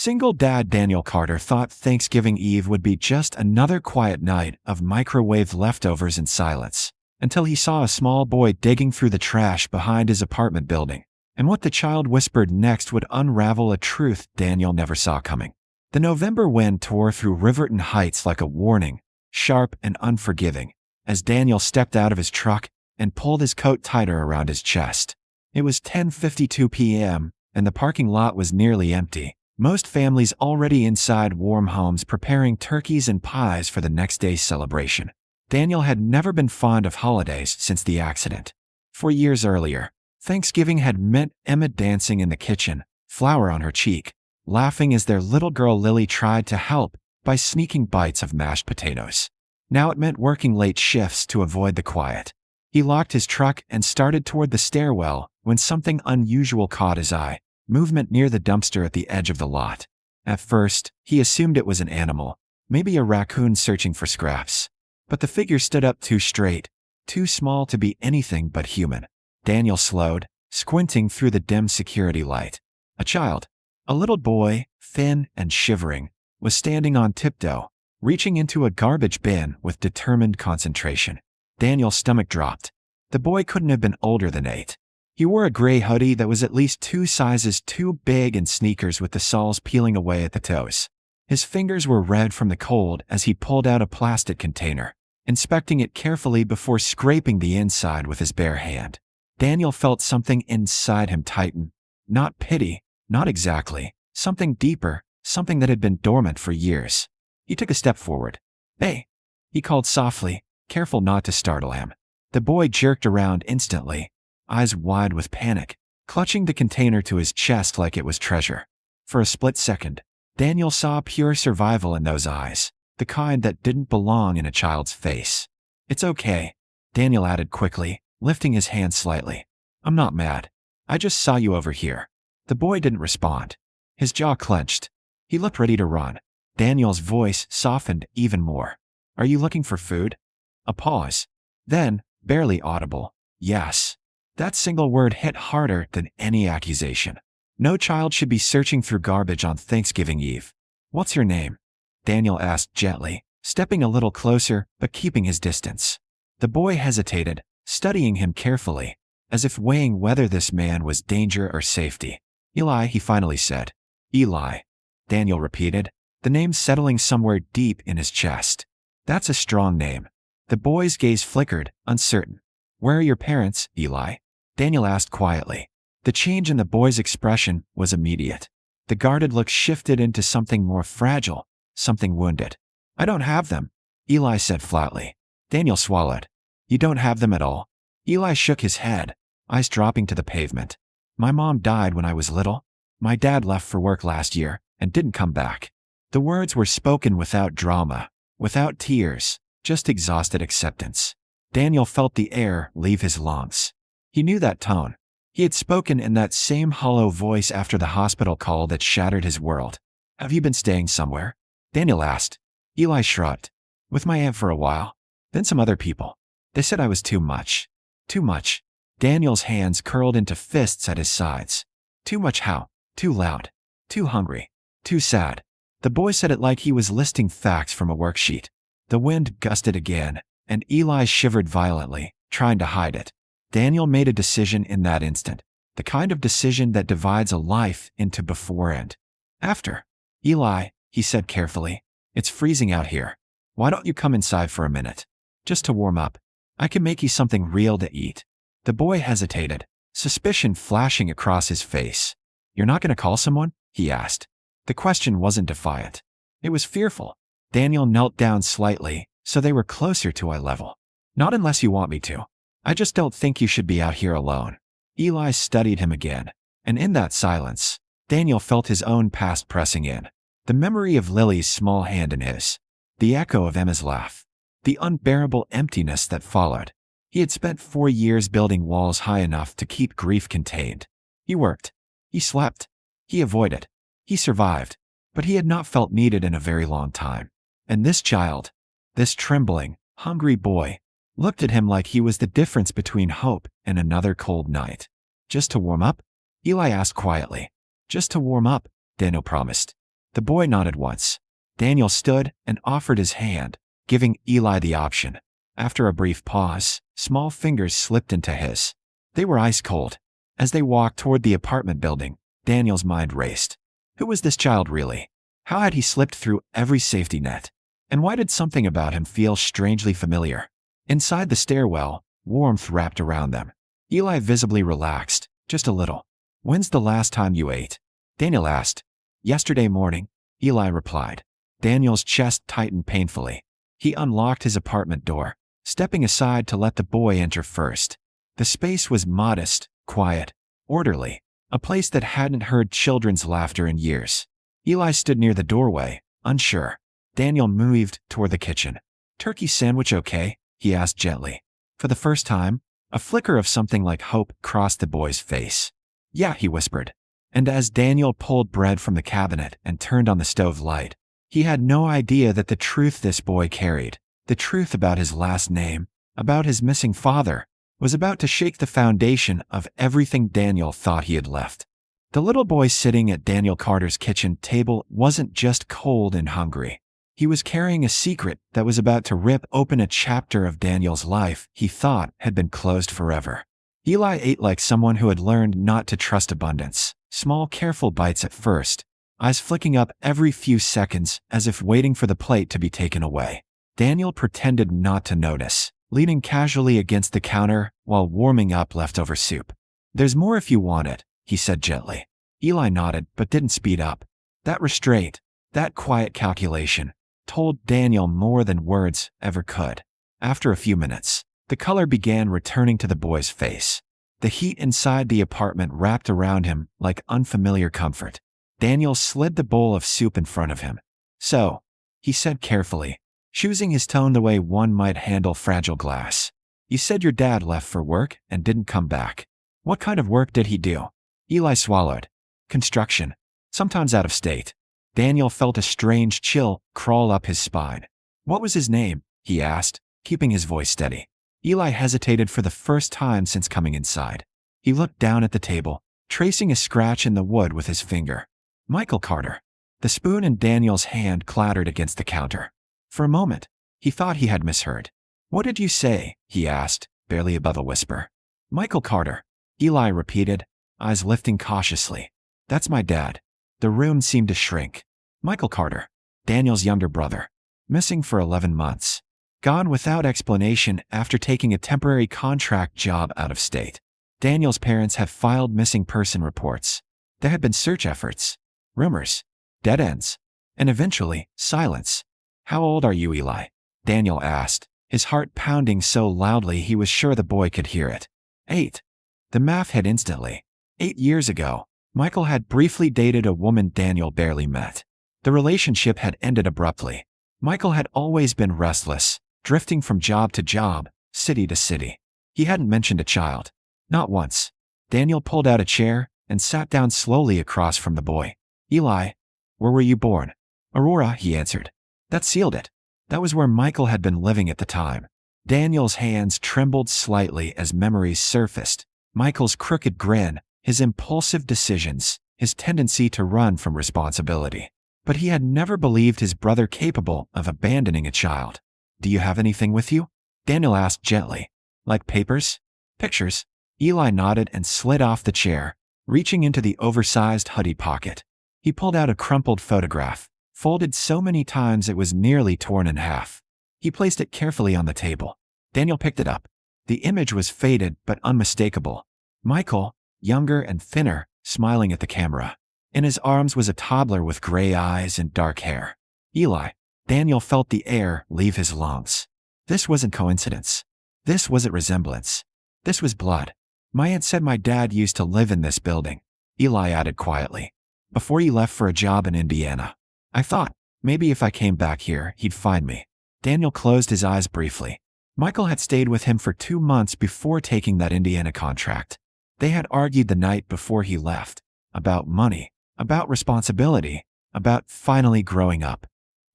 Single dad Daniel Carter thought Thanksgiving Eve would be just another quiet night of microwave leftovers and silence, until he saw a small boy digging through the trash behind his apartment building. And what the child whispered next would unravel a truth Daniel never saw coming. The November wind tore through Riverton Heights like a warning, sharp and unforgiving, as Daniel stepped out of his truck and pulled his coat tighter around his chest. It was 10:52 p.m., and the parking lot was nearly empty. Most families already inside warm homes preparing turkeys and pies for the next day's celebration. Daniel had never been fond of holidays since the accident. 4 years earlier, Thanksgiving had meant Emma dancing in the kitchen, flour on her cheek, laughing as their little girl Lily tried to help by sneaking bites of mashed potatoes. Now it meant working late shifts to avoid the quiet. He locked his truck and started toward the stairwell when something unusual caught his eye. Movement near the dumpster at the edge of the lot. At first, he assumed it was an animal, maybe a raccoon searching for scraps. But the figure stood up too straight, too small to be anything but human. Daniel slowed, squinting through the dim security light. A child, a little boy, thin and shivering, was standing on tiptoe, reaching into a garbage bin with determined concentration. Daniel's stomach dropped. The boy couldn't have been older than 8. He wore a gray hoodie that was at least 2 sizes too big and sneakers with the soles peeling away at the toes. His fingers were red from the cold as he pulled out a plastic container, inspecting it carefully before scraping the inside with his bare hand. Daniel felt something inside him tighten. Not pity, not exactly, something deeper, something that had been dormant for years. He took a step forward. "Hey," he called softly, careful not to startle him. The boy jerked around instantly, eyes wide with panic, clutching the container to his chest like it was treasure. For a split second, Daniel saw pure survival in those eyes, the kind that didn't belong in a child's face. "It's okay," Daniel added quickly, lifting his hand slightly. "I'm not mad. I just saw you over here." The boy didn't respond. His jaw clenched. He looked ready to run. Daniel's voice softened even more. "Are you looking for food?" A pause. Then, barely audible, "Yes." That single word hit harder than any accusation. No child should be searching through garbage on Thanksgiving Eve. "What's your name?" Daniel asked gently, stepping a little closer but keeping his distance. The boy hesitated, studying him carefully, as if weighing whether this man was danger or safety. "Eli," he finally said. "Eli," Daniel repeated, the name settling somewhere deep in his chest. "That's a strong name." The boy's gaze flickered, uncertain. "Where are your parents, Eli?" Daniel asked quietly. The change in the boy's expression was immediate. The guarded look shifted into something more fragile, something wounded. "I don't have them," Eli said flatly. Daniel swallowed. "You don't have them at all?" Eli shook his head, eyes dropping to the pavement. "My mom died when I was little. My dad left for work last year and didn't come back." The words were spoken without drama, without tears, just exhausted acceptance. Daniel felt the air leave his lungs. He knew that tone. He had spoken in that same hollow voice after the hospital call that shattered his world. "Have you been staying somewhere?" Daniel asked. Eli shrugged. "With my aunt for a while. Then some other people. They said I was too much." "Too much?" Daniel's hands curled into fists at his sides. "Too much how? Too loud? Too hungry? Too sad?" The boy said it like he was listing facts from a worksheet. The wind gusted again, and Eli shivered violently, trying to hide it. Daniel made a decision in that instant, the kind of decision that divides a life into before and after. "Eli," he said carefully, "it's freezing out here. Why don't you come inside for a minute? Just to warm up. I can make you something real to eat." The boy hesitated, suspicion flashing across his face. "You're not going to call someone?" he asked. The question wasn't defiant. It was fearful. Daniel knelt down slightly, so they were closer to eye level. "Not unless you want me to. I just don't think you should be out here alone." Eli studied him again, and in that silence, Daniel felt his own past pressing in. The memory of Lily's small hand in his. The echo of Emma's laugh. The unbearable emptiness that followed. He had spent 4 years building walls high enough to keep grief contained. He worked. He slept. He avoided. He survived. But he had not felt needed in a very long time. And this child, this trembling, hungry boy, looked at him like he was the difference between hope and another cold night. "Just to warm up?" Eli asked quietly. "Just to warm up," Daniel promised. The boy nodded once. Daniel stood and offered his hand, giving Eli the option. After a brief pause, small fingers slipped into his. They were ice cold. As they walked toward the apartment building, Daniel's mind raced. Who was this child really? How had he slipped through every safety net? And why did something about him feel strangely familiar? Inside the stairwell, warmth wrapped around them. Eli visibly relaxed, just a little. When's the last time you ate? Daniel asked. Yesterday morning, Eli replied. Daniel's chest tightened painfully. He unlocked his apartment door, stepping aside to let the boy enter first. The space was modest, quiet, orderly, a place that hadn't heard children's laughter in years. Eli stood near the doorway, unsure. Daniel moved toward the kitchen. Turkey sandwich okay? He asked gently. For the first time, a flicker of something like hope crossed the boy's face. Yeah, he whispered. And as Daniel pulled bread from the cabinet and turned on the stove light, he had no idea that the truth this boy carried, the truth about his last name, about his missing father, was about to shake the foundation of everything Daniel thought he had left. The little boy sitting at Daniel Carter's kitchen table wasn't just cold and hungry. He was carrying a secret that was about to rip open a chapter of Daniel's life he thought had been closed forever. Eli ate like someone who had learned not to trust abundance, small careful bites at first, eyes flicking up every few seconds as if waiting for the plate to be taken away. Daniel pretended not to notice, leaning casually against the counter while warming up leftover soup. There's more if you want it, he said gently. Eli nodded but didn't speed up. That restraint, that quiet calculation, told Daniel more than words ever could. After a few minutes, the color began returning to the boy's face. The heat inside the apartment wrapped around him like unfamiliar comfort. Daniel slid the bowl of soup in front of him. So, he said carefully, choosing his tone the way one might handle fragile glass. You said your dad left for work and didn't come back. What kind of work did he do? Eli swallowed. Construction. Sometimes out of state. Daniel felt a strange chill crawl up his spine. What was his name? He asked, keeping his voice steady. Eli hesitated for the first time since coming inside. He looked down at the table, tracing a scratch in the wood with his finger. Michael Carter. The spoon in Daniel's hand clattered against the counter. For a moment, he thought he had misheard. What did you say? He asked, barely above a whisper. Michael Carter. Eli repeated, eyes lifting cautiously. That's my dad. The room seemed to shrink. Michael Carter, Daniel's younger brother. Missing for 11 months. Gone without explanation after taking a temporary contract job out of state. Daniel's parents had filed missing person reports. There had been search efforts, rumors, dead ends, and eventually, silence. How old are you, Eli? Daniel asked, his heart pounding so loudly he was sure the boy could hear it. 8. The math hit instantly. 8 years ago, Michael had briefly dated a woman Daniel barely met. The relationship had ended abruptly. Michael had always been restless, drifting from job to job, city to city. He hadn't mentioned a child. Not once. Daniel pulled out a chair and sat down slowly across from the boy. Eli, where were you born? Aurora, he answered. That sealed it. That was where Michael had been living at the time. Daniel's hands trembled slightly as memories surfaced. Michael's crooked grin, his impulsive decisions, his tendency to run from responsibility. But he had never believed his brother capable of abandoning a child. Do you have anything with you? Daniel asked gently. Like papers? Pictures? Eli nodded and slid off the chair, reaching into the oversized hoodie pocket. He pulled out a crumpled photograph, folded so many times it was nearly torn in half. He placed it carefully on the table. Daniel picked it up. The image was faded but unmistakable. Michael, younger and thinner, smiling at the camera. In his arms was a toddler with gray eyes and dark hair. Eli. Daniel felt the air leave his lungs. This wasn't coincidence. This wasn't resemblance. This was blood. My aunt said my dad used to live in this building, Eli added quietly, before he left for a job in Indiana. I thought, maybe if I came back here, he'd find me. Daniel closed his eyes briefly. Michael had stayed with him for 2 months before taking that Indiana contract. They had argued the night before he left, about money, about responsibility, about finally growing up.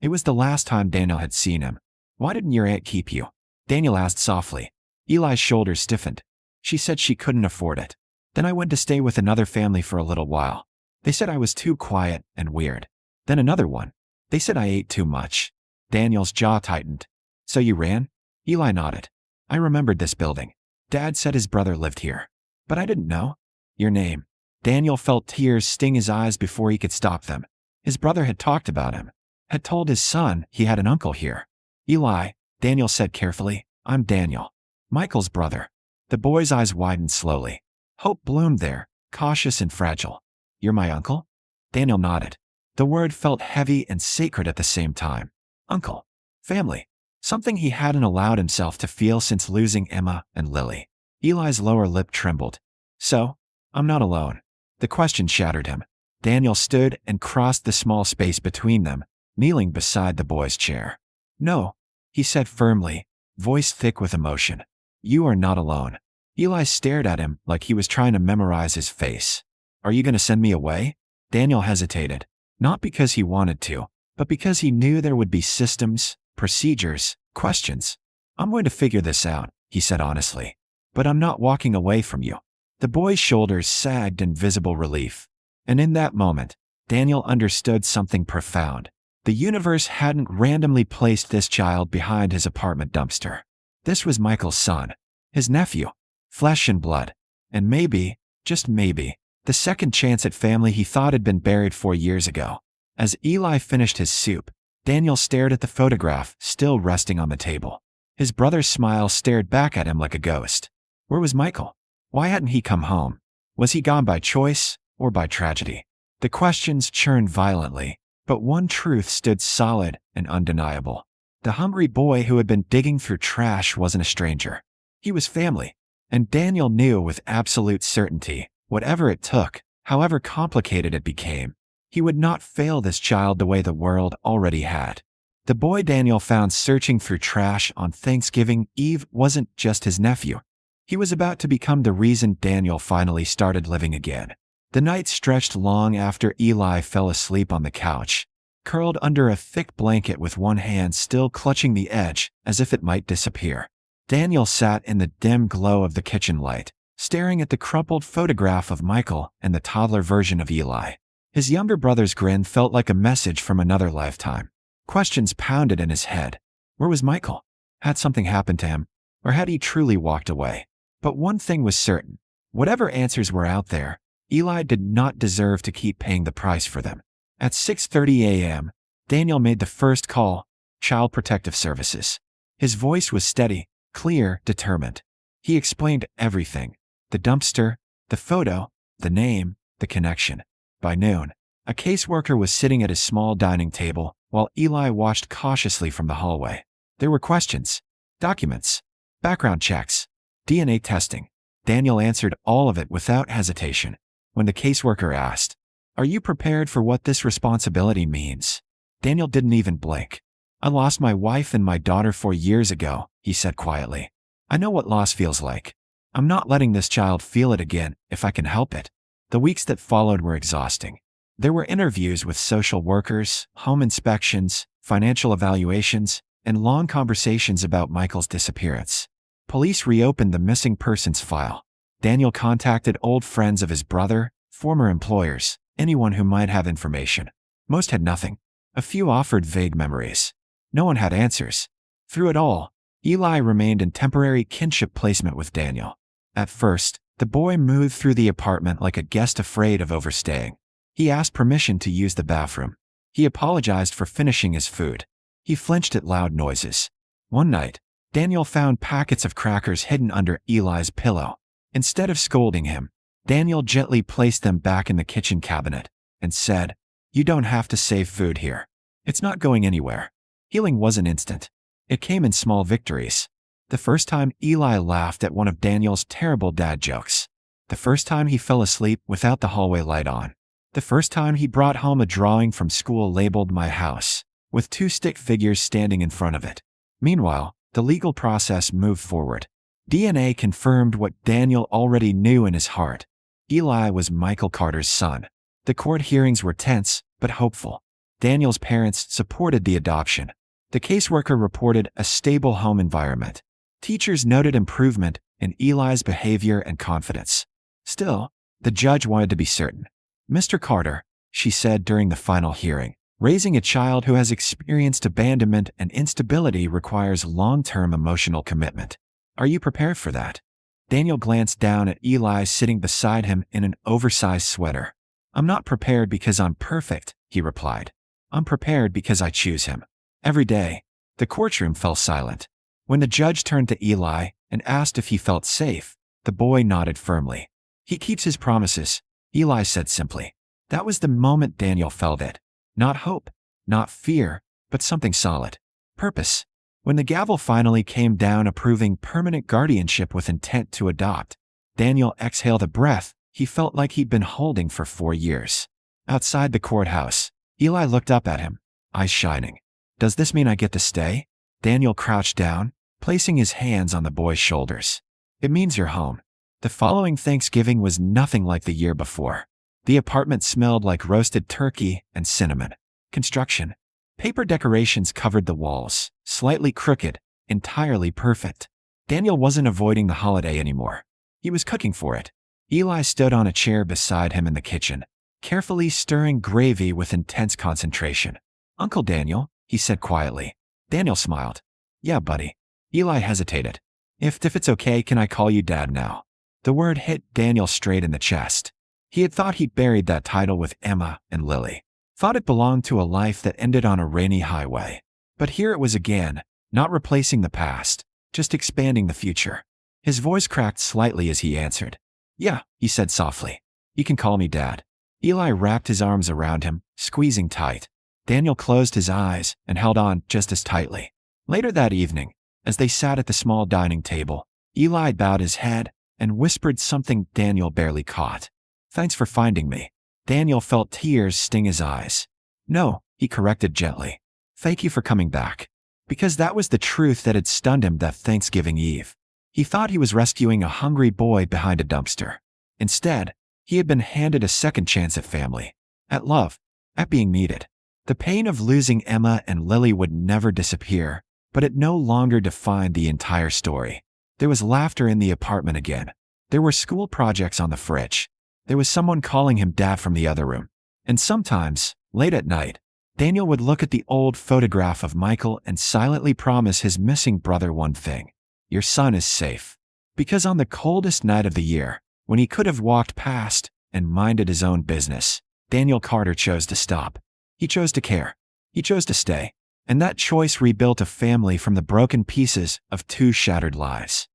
It was the last time Daniel had seen him. Why didn't your aunt keep you? Daniel asked softly. Eli's shoulders stiffened. She said she couldn't afford it. Then I went to stay with another family for a little while. They said I was too quiet and weird. Then another one. They said I ate too much. Daniel's jaw tightened. So you ran? Eli nodded. I remembered this building. Dad said his brother lived here. But I didn't know. Your name. Daniel felt tears sting his eyes before he could stop them. His brother had talked about him. Had told his son he had an uncle here. Eli, Daniel said carefully. I'm Daniel. Michael's brother. The boy's eyes widened slowly. Hope bloomed there, cautious and fragile. You're my uncle? Daniel nodded. The word felt heavy and sacred at the same time. Uncle. Family. Something he hadn't allowed himself to feel since losing Emma and Lily. Eli's lower lip trembled. So, I'm not alone. The question shattered him. Daniel stood and crossed the small space between them, kneeling beside the boy's chair. No, he said firmly, voice thick with emotion. You are not alone. Eli stared at him like he was trying to memorize his face. Are you going to send me away? Daniel hesitated, not because he wanted to, but because he knew there would be systems, procedures, questions. I'm going to figure this out, he said honestly. But I'm not walking away from you. The boy's shoulders sagged in visible relief. And in that moment, Daniel understood something profound. The universe hadn't randomly placed this child behind his apartment dumpster. This was Michael's son, his nephew, flesh and blood, and maybe, just maybe, the second chance at family he thought had been buried 4 years ago. As Eli finished his soup, Daniel stared at the photograph still resting on the table. His brother's smile stared back at him like a ghost. Where was Michael? Why hadn't he come home? Was he gone by choice or by tragedy? The questions churned violently, but one truth stood solid and undeniable. The hungry boy who had been digging through trash wasn't a stranger. He was family, and Daniel knew with absolute certainty, whatever it took, however complicated it became, he would not fail this child the way the world already had. The boy Daniel found searching through trash on Thanksgiving Eve wasn't just his nephew. He was about to become the reason Daniel finally started living again. The night stretched long after Eli fell asleep on the couch, curled under a thick blanket with one hand still clutching the edge as if it might disappear. Daniel sat in the dim glow of the kitchen light, staring at the crumpled photograph of Michael and the toddler version of Eli. His younger brother's grin felt like a message from another lifetime. Questions pounded in his head. Where was Michael? Had something happened to him? Or had he truly walked away? But one thing was certain. Whatever answers were out there, Eli did not deserve to keep paying the price for them. At 6:30 a.m., Daniel made the first call, Child Protective Services. His voice was steady, clear, determined. He explained everything. The dumpster, the photo, the name, the connection. By noon, a caseworker was sitting at his small dining table while Eli watched cautiously from the hallway. There were questions, documents, background checks, DNA testing. Daniel answered all of it without hesitation. When the caseworker asked, "Are you prepared for what this responsibility means?" Daniel didn't even blink. "I lost my wife and my daughter 4 years ago," he said quietly. "I know what loss feels like. I'm not letting this child feel it again if I can help it." The weeks that followed were exhausting. There were interviews with social workers, home inspections, financial evaluations, and long conversations about Michael's disappearance. Police reopened the missing persons file. Daniel contacted old friends of his brother, former employers, anyone who might have information. Most had nothing. A few offered vague memories. No one had answers. Through it all, Eli remained in temporary kinship placement with Daniel. At first, the boy moved through the apartment like a guest afraid of overstaying. He asked permission to use the bathroom. He apologized for finishing his food. He flinched at loud noises. One night, Daniel found packets of crackers hidden under Eli's pillow. Instead of scolding him, Daniel gently placed them back in the kitchen cabinet and said, "You don't have to save food here. It's not going anywhere." Healing wasn't instant. It came in small victories. The first time Eli laughed at one of Daniel's terrible dad jokes. The first time he fell asleep without the hallway light on. The first time he brought home a drawing from school labeled "My House," with 2 stick figures standing in front of it. Meanwhile, the legal process moved forward. DNA confirmed what Daniel already knew in his heart. Eli was Michael Carter's son. The court hearings were tense, but hopeful. Daniel's parents supported the adoption. The caseworker reported a stable home environment. Teachers noted improvement in Eli's behavior and confidence. Still, the judge wanted to be certain. "Mr. Carter," she said during the final hearing, Raising a child who has experienced abandonment and instability requires long-term emotional commitment. Are you prepared for that? Daniel glanced down at Eli sitting beside him in an oversized sweater. I'm not prepared because I'm perfect, he replied. I'm prepared because I choose him. Every day. The courtroom fell silent. When the judge turned to Eli and asked if he felt safe, the boy nodded firmly. He keeps his promises, Eli said simply. That was the moment Daniel felt it. Not hope, not fear, but something solid. Purpose. When the gavel finally came down approving permanent guardianship with intent to adopt, Daniel exhaled a breath he felt like he'd been holding for 4 years. Outside the courthouse, Eli looked up at him, eyes shining. Does this mean I get to stay? Daniel crouched down, placing his hands on the boy's shoulders. It means you're home. The following Thanksgiving was nothing like the year before. The apartment smelled like roasted turkey and cinnamon. Construction. Paper decorations covered the walls, slightly crooked, entirely perfect. Daniel wasn't avoiding the holiday anymore. He was cooking for it. Eli stood on a chair beside him in the kitchen, carefully stirring gravy with intense concentration. Uncle Daniel, he said quietly. Daniel smiled. Yeah, buddy. Eli hesitated. If it's okay, can I call you Dad now? The word hit Daniel straight in the chest. He had thought he'd buried that title with Emma and Lily. Thought it belonged to a life that ended on a rainy highway. But here it was again, not replacing the past, just expanding the future. His voice cracked slightly as he answered. Yeah, he said softly. You can call me Dad. Eli wrapped his arms around him, squeezing tight. Daniel closed his eyes and held on just as tightly. Later that evening, as they sat at the small dining table, Eli bowed his head and whispered something Daniel barely caught. Thanks for finding me. Daniel felt tears sting his eyes. No, he corrected gently. Thank you for coming back. Because that was the truth that had stunned him that Thanksgiving Eve. He thought he was rescuing a hungry boy behind a dumpster. Instead, he had been handed a second chance at family, at love, at being needed. The pain of losing Emma and Lily would never disappear, but it no longer defined the entire story. There was laughter in the apartment again. There were school projects on the fridge. There was someone calling him Dad from the other room. And sometimes, late at night, Daniel would look at the old photograph of Michael and silently promise his missing brother one thing. Your son is safe. Because on the coldest night of the year, when he could have walked past and minded his own business, Daniel Carter chose to stop. He chose to care. He chose to stay. And that choice rebuilt a family from the broken pieces of 2 shattered lives.